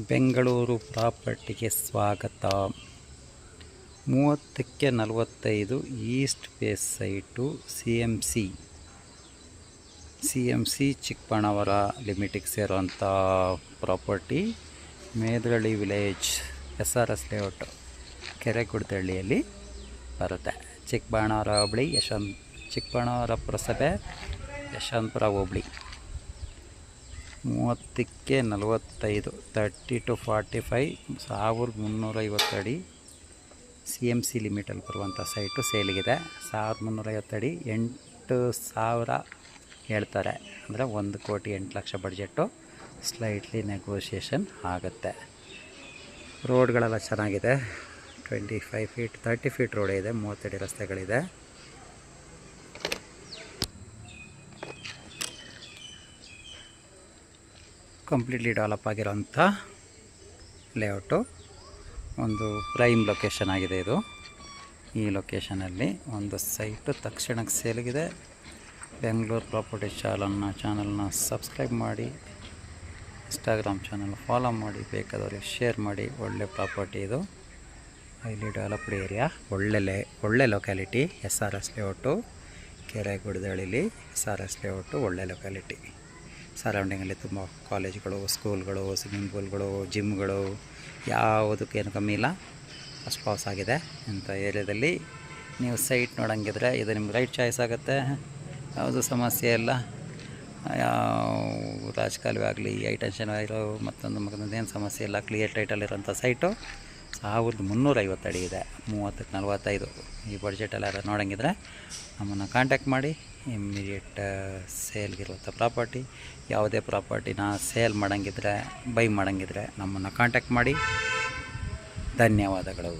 ಬೆಂಗಳೂರು ಪ್ರಾಪರ್ಟಿಗೆ ಸ್ವಾಗತ. 30ಕ್ಕೆ 45 east face site C M C Chikkaballapur ಲಿಮಿಟಿಗೆ ಸೇರುವಂಥ property. Medarahalli village, SRS layout, ಕೆರೆಗುಡ್ದಳ್ಳಿಯಲ್ಲಿ ಬರುತ್ತೆ. ಚಿಕ್ಕಬಳ್ಳಾಪುರ ಹೋಬಳಿ, ಚಿಕ್ಕಬಳ್ಳಾಪುರ ಪುರಸಭೆ, ಯಶವಂತಪುರ ಹೋಬಳಿ. 30ಕ್ಕೆ 45, 30 to 45, 1350 ಅಡಿ CMC ಲಿಮಿಟಲ್ಲಿ ಬರುವಂಥ ಸೈಟು ಸೇಲಿಗಿದೆ. 1350 ಅಡಿ, 8,000 ಹೇಳ್ತಾರೆ. ಅಂದರೆ 1,08,00,000 ಬಡ್ಜೆಟ್ಟು. ಸ್ಲೈಟ್ಲಿ ನೆಗೋಷಿಯೇಷನ್ ಆಗುತ್ತೆ. ರೋಡ್ಗಳೆಲ್ಲ ಚೆನ್ನಾಗಿದೆ. 25 ಫೀಟ್ 30 ಫೀಟ್ ರೋಡ್ ಇದೆ, 30 ಅಡಿ ರಸ್ತೆಗಳಿದೆ. ಕಂಪ್ಲೀಟ್ಲಿ ಡೆವಲಪ್ ಆಗಿರೋಂಥ ಲೇಔಟು. ಒಂದು ಪ್ರೈಮ್ ಲೊಕೇಶನ್ ಆಗಿದೆ ಇದು. ಈ ಲೊಕೇಶನಲ್ಲಿ ಒಂದು ಸೈಟು ತಕ್ಷಣಕ್ಕೆ ಸೇಲಿಗಿದೆ. ಬೆಂಗಳೂರು ಪ್ರಾಪರ್ಟಿ ಚಾನಲ್ನ ಸಬ್ಸ್ಕ್ರೈಬ್ ಮಾಡಿ, ಇನ್ಸ್ಟಾಗ್ರಾಮ್ ಚಾನಲ್ ಫಾಲೋ ಮಾಡಿ, ಬೇಕಾದವ್ರಿಗೆ ಶೇರ್ ಮಾಡಿ. ಒಳ್ಳೆ ಪ್ರಾಪರ್ಟಿ ಇದು, ಹೈಲಿ ಡೆವಲಪ್ಡ್ ಏರಿಯಾ, ಒಳ್ಳೆ ಲೊಕ್ಯಾಲಿಟಿ. SRS ಲೇಔಟು, ಕೆರೆಗುಡ್ದಳ್ಳಿಲಿ SRS ಲೇಔಟು, ಒಳ್ಳೆ ಲೊಕ್ಯಾಲಿಟಿ. ಸರೌಂಡಿಂಗಲ್ಲಿ ತುಂಬ ಕಾಲೇಜ್ಗಳು, ಸ್ಕೂಲ್ಗಳು, ಸ್ವಿಮ್ಮಿಂಗ್ ಪೂಲ್ಗಳು, ಜಿಮ್ಗಳು, ಯಾವುದಕ್ಕೇನು ಕಮ್ಮಿ ಇಲ್ಲ. ಫಸ್ಟ್ ಕ್ಲಾಸ್ ಆಗಿದೆ. ಇಂಥ ಏರಿಯಾದಲ್ಲಿ ನೀವು ಸೈಟ್ ನೋಡೋಂಗಿದ್ರೆ ಇದು ನಿಮ್ಗೆ ರೈಟ್ ಚಾಯ್ಸ್ ಆಗುತ್ತೆ. ಯಾವುದು ಸಮಸ್ಯೆ ಇಲ್ಲ. ಯಾವ ರಾಜಕಾಲುವೆ ಆಗಲಿ, ಟೆನ್ಷನ್ ಆಗಿರೋ ಮತ್ತೊಂದು ಏನು ಸಮಸ್ಯೆ ಇಲ್ಲ. Clear ಟೈಟಲ್ಲಿರೋಂಥ site. 1350 ಅಡಿ ಇದೆ. 30ಕ್ಕೆ 45 ಈ ಬಡ್ಜೆಟಲ್ಲಿ ಯಾರು ನೋಡೋಂಗಿದ್ರೆ ನಮ್ಮನ್ನು ಕಾಂಟ್ಯಾಕ್ಟ್ ಮಾಡಿ. ಇಮ್ಮಿಡಿಯೇಟ್ ಸೇಲ್ಗಿರುವಂಥ ಪ್ರಾಪರ್ಟಿ. ಯಾವುದೇ ಪ್ರಾಪರ್ಟಿನ ಸೇಲ್ ಮಾಡೋಂಗಿದ್ರೆ, ಬೈ ಮಾಡೋಂಗಿದ್ರೆ ನಮ್ಮನ್ನು ಕಾಂಟ್ಯಾಕ್ಟ್ ಮಾಡಿ. ಧನ್ಯವಾದಗಳು.